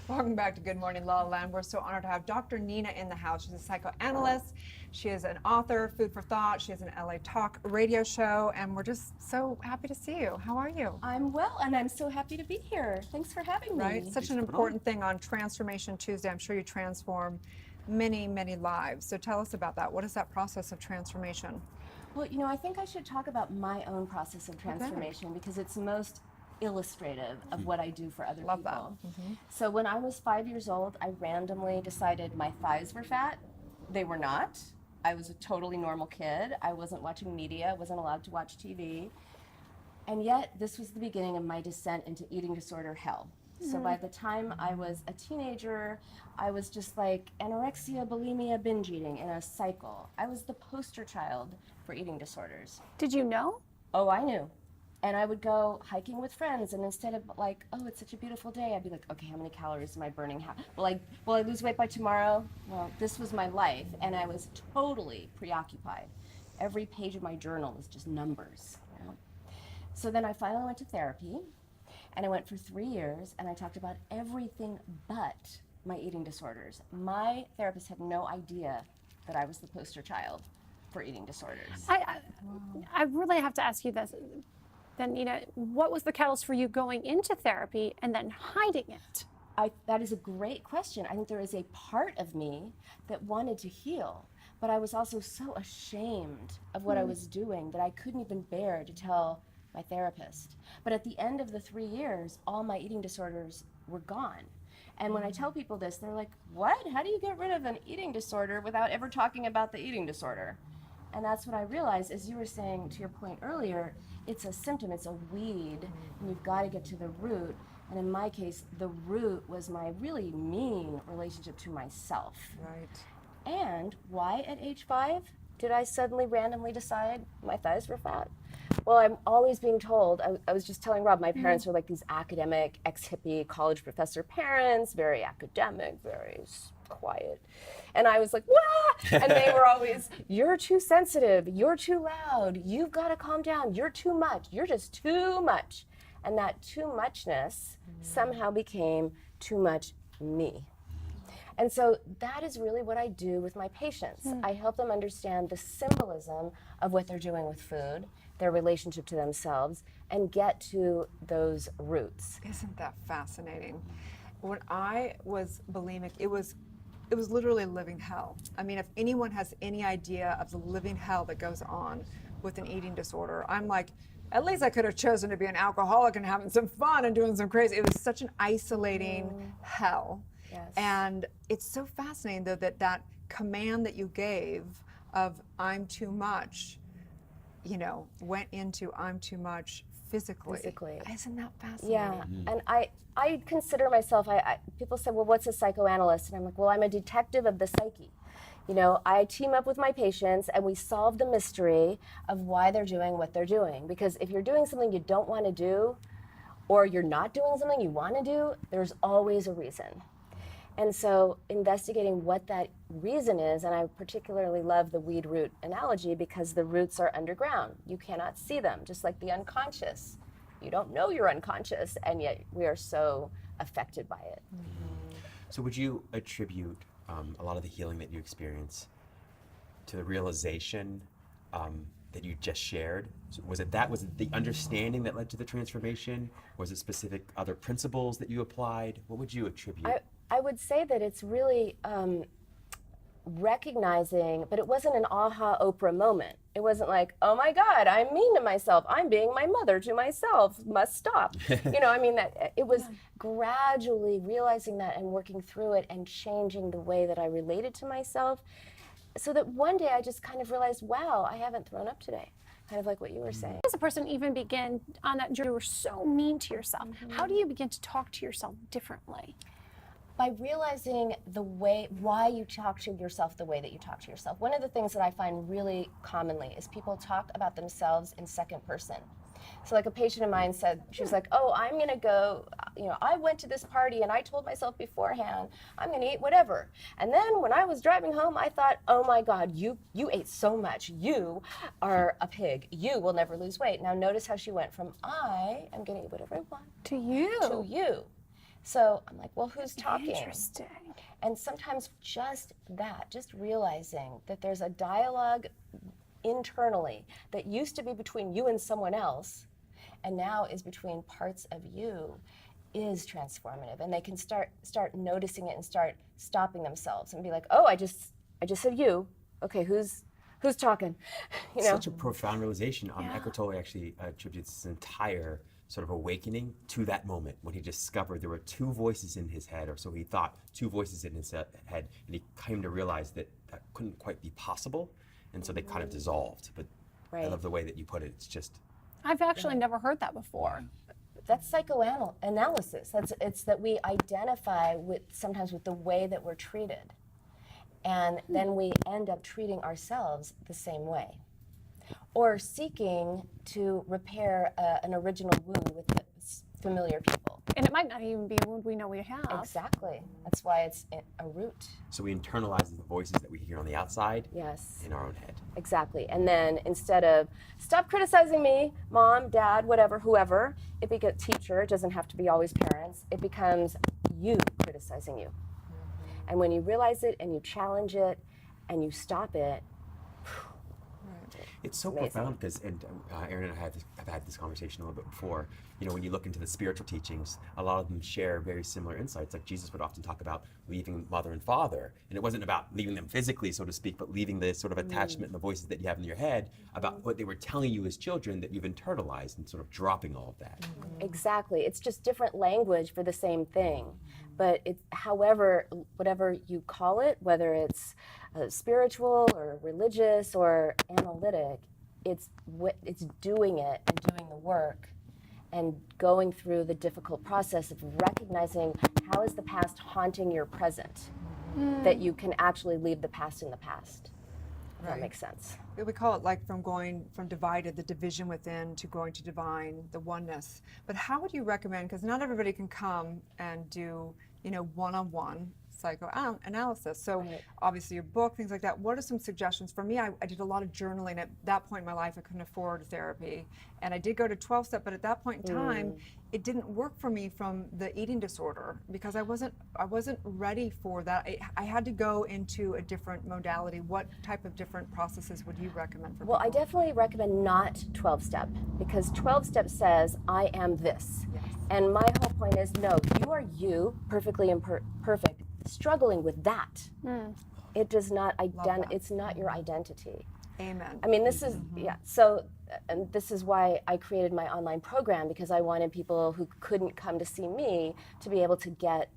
Welcome back to Good Morning LaLa, and we're so honored to have Dr. Nina in the house. She's a psychoanalyst. She is an author, food for thought. She has an LA Talk radio show, and we're just so happy to see you. How are you? I'm well, and I'm so happy to be here. Thanks for having me. Right? Such an important thing on Transformation Tuesday. I'm sure you transform many, many lives. So tell us about that. What is that process of transformation? Well, I think I should talk about my own process of transformation because it's most illustrative of what I do for other Love people. that. Mm-hmm. So when I was 5 years old, I randomly decided my thighs were fat. They were not. I was a totally normal kid. I wasn't watching media, wasn't allowed to watch TV. And yet, this was the beginning of my descent into eating disorder hell. So by the time I was a teenager, I was just like anorexia, bulimia, binge eating in a cycle. I was the poster child for eating disorders. Did you know? Oh, I knew. And I would go hiking with friends, and instead of like, oh, it's such a beautiful day, I'd be like, okay, how many calories am I burning? Will I lose weight by tomorrow? Well, this was my life, and I was totally preoccupied. Every page of my journal was just numbers. So then I finally went to therapy, and I went for 3 years, and I talked about everything but my eating disorders. My therapist had no idea that I was the poster child for eating disorders. I really have to ask you this. Then, what was the catalyst for you going into therapy and then hiding it? That is a great question. I think there is a part of me that wanted to heal, but I was also so ashamed of what I was doing that I couldn't even bear to tell my therapist. But at the end of the 3 years, all my eating disorders were gone. And when I tell people this, they're like, what? How do you get rid of an eating disorder without ever talking about the eating disorder? And that's what I realized, as you were saying to your point earlier, it's a symptom, it's a weed, and you've got to get to the root. And in my case, the root was my really mean relationship to myself. Right. And why at age 5 did I suddenly randomly decide my thighs were fat? Well, I'm always being told, I was just telling Rob, my parents were like these academic, ex-hippie college professor parents, very academic, very quiet. And I was like, wah! And they were always, you're too sensitive, you're too loud, you've got to calm down, you're too much, you're just too much. And that too muchness somehow became too much me. And so that is really what I do with my patients. I help them understand the symbolism of what they're doing with food, their relationship to themselves, and get to those roots. Isn't that fascinating? When I was bulimic, it was literally living hell. I mean, if anyone has any idea of the living hell that goes on with an eating disorder, I'm like, at least I could have chosen to be an alcoholic and having some fun and doing some crazy. It was such an isolating hell. Yes. And it's so fascinating, though, that command that you gave of I'm too much, went into I'm too much physically. Isn't that fascinating? Yeah, and I consider myself, people say, well, what's a psychoanalyst? And I'm like, well, I'm a detective of the psyche. I team up with my patients and we solve the mystery of why they're doing what they're doing. Because if you're doing something you don't want to do, or you're not doing something you want to do, there's always a reason. And so investigating what that reason is, and I particularly love the weed root analogy because the roots are underground. You cannot see them, just like the unconscious. You don't know you're unconscious, and yet we are so affected by it. So would you attribute a lot of the healing that you experience to the realization that you just shared? So was it the understanding that led to the transformation? Was it specific other principles that you applied? What would you attribute? I would say that it's really recognizing, but it wasn't an aha Oprah moment. It wasn't like, oh my God, I'm mean to myself. I'm being my mother to myself, must stop. That it was gradually realizing that and working through it and changing the way that I related to myself, so that one day I just kind of realized, wow, I haven't thrown up today. Kind of like what you were saying. How does a person even begin on that journey? You were so mean to yourself. How do you begin to talk to yourself differently? By realizing why you talk to yourself the way that you talk to yourself. One of the things that I find really commonly is people talk about themselves in second person. So like a patient of mine said, she was like, oh, I'm gonna go, I went to this party and I told myself beforehand, I'm gonna eat whatever. And then when I was driving home, I thought, oh my God, you ate so much. You are a pig. You will never lose weight. Now notice how she went from I am gonna eat whatever I want To you. to you. So I'm like, well, who's talking? Interesting. And sometimes just that, just realizing that there's a dialogue internally that used to be between you and someone else and now is between parts of you is transformative. And they can start noticing it and start stopping themselves and be like, oh, I just said you. Okay, who's talking? You know? Such a profound realization. Eckhart Tolle actually attributes his entire sort of awakening to that moment when he discovered there were two voices in his head, or so he thought, two voices in his head, and he came to realize that that couldn't quite be possible, and so they kind of dissolved. But I love the way that you put it. It's just... I've actually never heard that before. That's psychoanalysis. It's that we identify sometimes with the way that we're treated. And then we end up treating ourselves the same way. Or seeking to repair an original wound with familiar people. And it might not even be a wound we know we have. Exactly. That's why it's a root. So we internalize the voices that we hear on the outside in our own head. Exactly. And then instead of, stop criticizing me, mom, dad, whatever, whoever, it becomes teacher, it doesn't have to be always parents, it becomes you criticizing you. And when you realize it and you challenge it and you stop it, it's so profound because, and Erin and I have had this conversation a little bit before, you know, when you look into the spiritual teachings, a lot of them share very similar insights. Like Jesus would often talk about leaving mother and father. And it wasn't about leaving them physically, so to speak, but leaving the sort of attachment and the voices that you have in your head about what they were telling you as children that you've internalized, and sort of dropping all of that. Exactly. It's just different language for the same thing. But it's, however, whatever you call it, whether it's spiritual or religious or analytic, it's doing it and doing the work and going through the difficult process of recognizing how is the past haunting your present, that you can actually leave the past in the past. If that makes sense. We call it like from going from divided, the division within, to going to divine, the oneness. But how would you recommend, because not everybody can come and do, you know, one-on-one psychoanalysis. So obviously your book, things like that. What are some suggestions? For me, I did a lot of journaling. At that point in my life, I couldn't afford therapy. And I did go to 12-step, but at that point in time, it didn't work for me from the eating disorder because I wasn't ready for that. I had to go into a different modality. What type of different processes would you recommend for people? Well, I definitely recommend not 12-step because 12-step says, I am this. Yes. And my whole point is, no, you are you, perfectly perfect, struggling with that. It does not it's not your identity. Amen. I mean, this is, so, and this is why I created my online program, because I wanted people who couldn't come to see me to be able to get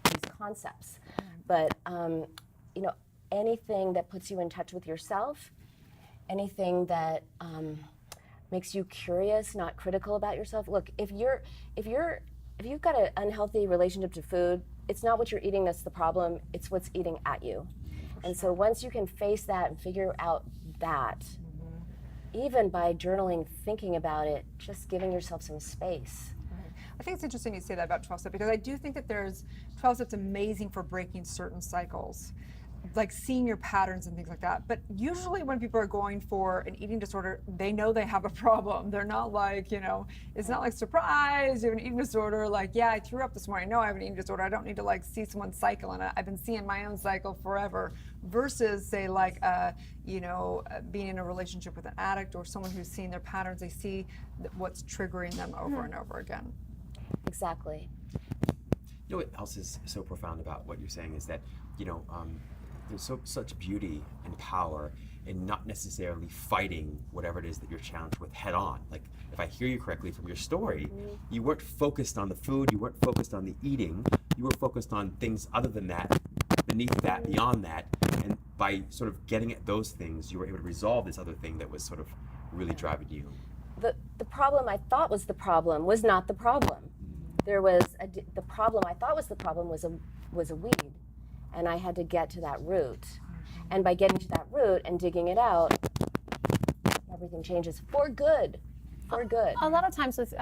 these concepts. But, you know, anything that puts you in touch with yourself, anything that makes you curious, not critical about yourself. Look, if you've got an unhealthy relationship to food, it's not what you're eating that's the problem, it's what's eating at you. And so once you can face that and figure out that, even by journaling, thinking about it, just giving yourself some space. I think it's interesting you say that about 12-step because I do think that there's 12-step's amazing for breaking certain cycles, like seeing your patterns and things like that. But usually when people are going for an eating disorder, they know they have a problem. They're not like, you know, it's not like, surprise, you have an eating disorder. Like, yeah, I threw up this morning. No, I have an eating disorder. I don't need to like see someone's cycle. And I've been seeing my own cycle forever versus say like, you know, being in a relationship with an addict or someone who's seen their patterns. They see what's triggering them over and over again. Exactly. You know what else is so profound about what you're saying is that, you know, there's such beauty and power in not necessarily fighting whatever it is that you're challenged with head on. Like, if I hear you correctly from your story, you weren't focused on the food, you weren't focused on the eating, you were focused on things other than that, beneath that, beyond that, and by sort of getting at those things, you were able to resolve this other thing that was sort of really driving you. The problem I thought was the problem was not the problem. There was the problem I thought was the problem was a weed. And I had to get to that root. And by getting to that root and digging it out, everything changes for good. For good. A lot of times with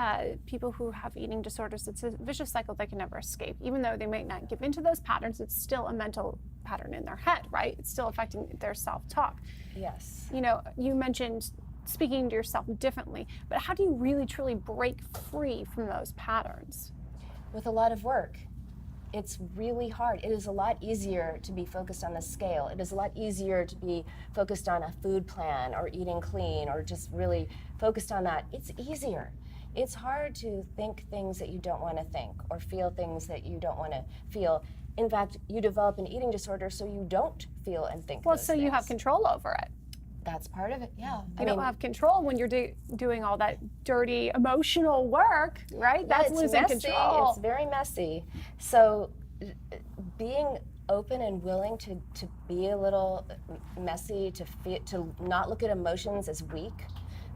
people who have eating disorders, it's a vicious cycle they can never escape. Even though they may not give into those patterns, it's still a mental pattern in their head, right? It's still affecting their self-talk. Yes. You know, you mentioned speaking to yourself differently, but how do you really truly break free from those patterns? with a lot of work. It's really hard. It is a lot easier to be focused on the scale. It is a lot easier to be focused on a food plan or eating clean or just really focused on that. It's easier. It's hard to think things that you don't want to think or feel things that you don't want to feel. In fact, you develop an eating disorder so you don't feel and think Well, those so you have things. control over it. That's part of it, yeah. You don't have control when you're doing all that dirty emotional work, right? That's it's losing messy. control. It's very messy. So being open and willing to be a little messy, to not look at emotions as weak,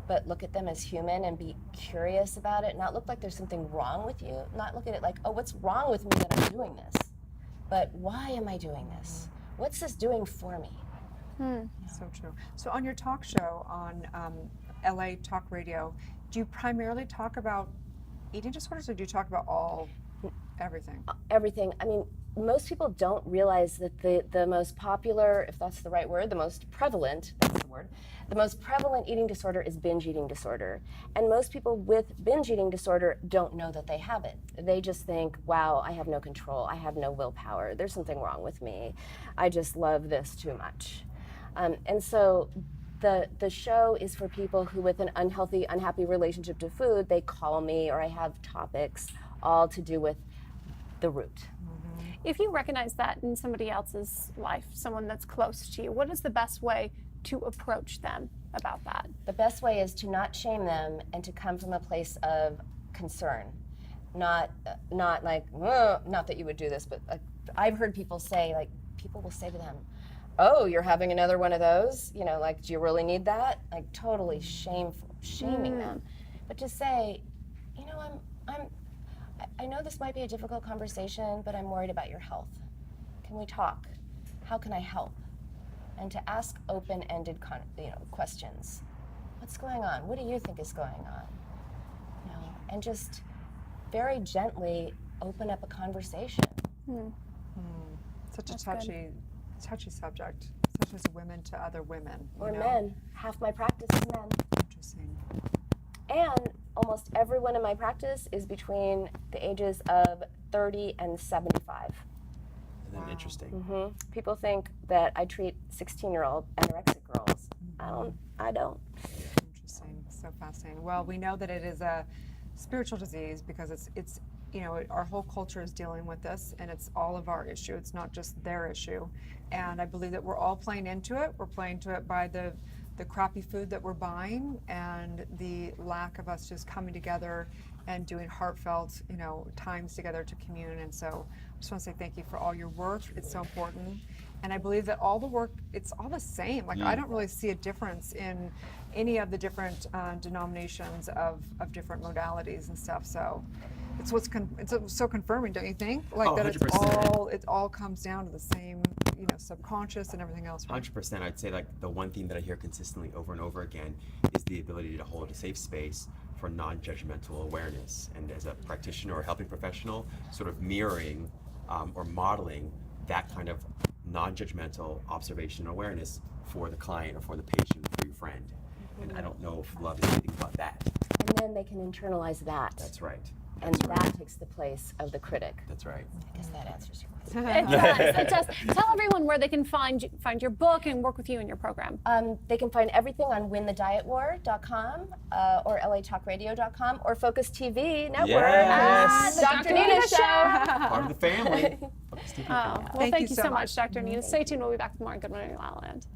but look at them as human and be curious about it, not look like there's something wrong with you, not look at it like, oh, what's wrong with me that I'm doing this? But why am I doing this? What's this doing for me? So true. So on your talk show on LA Talk Radio, do you primarily talk about eating disorders, or do you talk about everything? Everything. I mean, most people don't realize that the most popular, if that's the right word, the most prevalent, that's the word, the most prevalent eating disorder is binge eating disorder. And most people with binge eating disorder don't know that they have it. They just think, wow, I have no control. I have no willpower. There's something wrong with me. I just love this too much. And so the show is for people who, with an unhealthy, unhappy relationship to food, they call me, or I have topics all to do with the root. If you recognize that in somebody else's life, someone that's close to you, what is the best way to approach them about that? The best way is to not shame them and to come from a place of concern. Not like, not that you would do this, but I've heard people say, like, people will say to them, oh, you're having another one of those? You know, like, do you really need that? Like, totally shaming them. But to say, you know, I know this might be a difficult conversation, but I'm worried about your health. Can we talk? How can I help? And to ask open-ended questions. What's going on? What do you think is going on? You know, and just very gently open up a conversation. Such a That's touchy subject, such as women to other women. Or you know? men. Half my practice is men. Interesting. And almost everyone in my practice is between the ages of 30 and 75. Isn't that interesting? People think that I treat 16-year-old anorexic girls. I don't. Interesting. So fascinating. Well, we know that it is a spiritual disease because it's you know, our whole culture is dealing with this, and it's all of our issue. It's not just their issue. And I believe that we're all playing into it. We're playing to it by the crappy food that we're buying and the lack of us just coming together and doing heartfelt, you know, times together to commune. And so I just want to say thank you for all your work. It's so important. And I believe that all the work, it's all the same. Like, I don't really see a difference in any of the different denominations of different modalities and stuff. So it's it's so confirming, don't you think? Like, that 100%. it all comes down to the same, you know, subconscious and everything else. Right? 100%. I'd say, like, the one theme that I hear consistently over and over again is the ability to hold a safe space for non-judgmental awareness. And as a practitioner or helping professional, sort of mirroring or modeling that kind of non-judgmental observation and awareness for the client or for the patient, for your friend. And I don't know if love is anything but that. And then they can internalize that. That's right. And that takes the place of the critic. That's right. I guess that answers your question. It does. It does. Tell everyone where they can find your book and work with you in your program. They can find everything on winthedietwar.com or latalkradio.com or Focus TV Network. Yes. The Dr. Nina Show. Part of the family. Well, thank you so much, Dr. Nina. Stay tuned. We'll be back with more on Good Morning La La Land.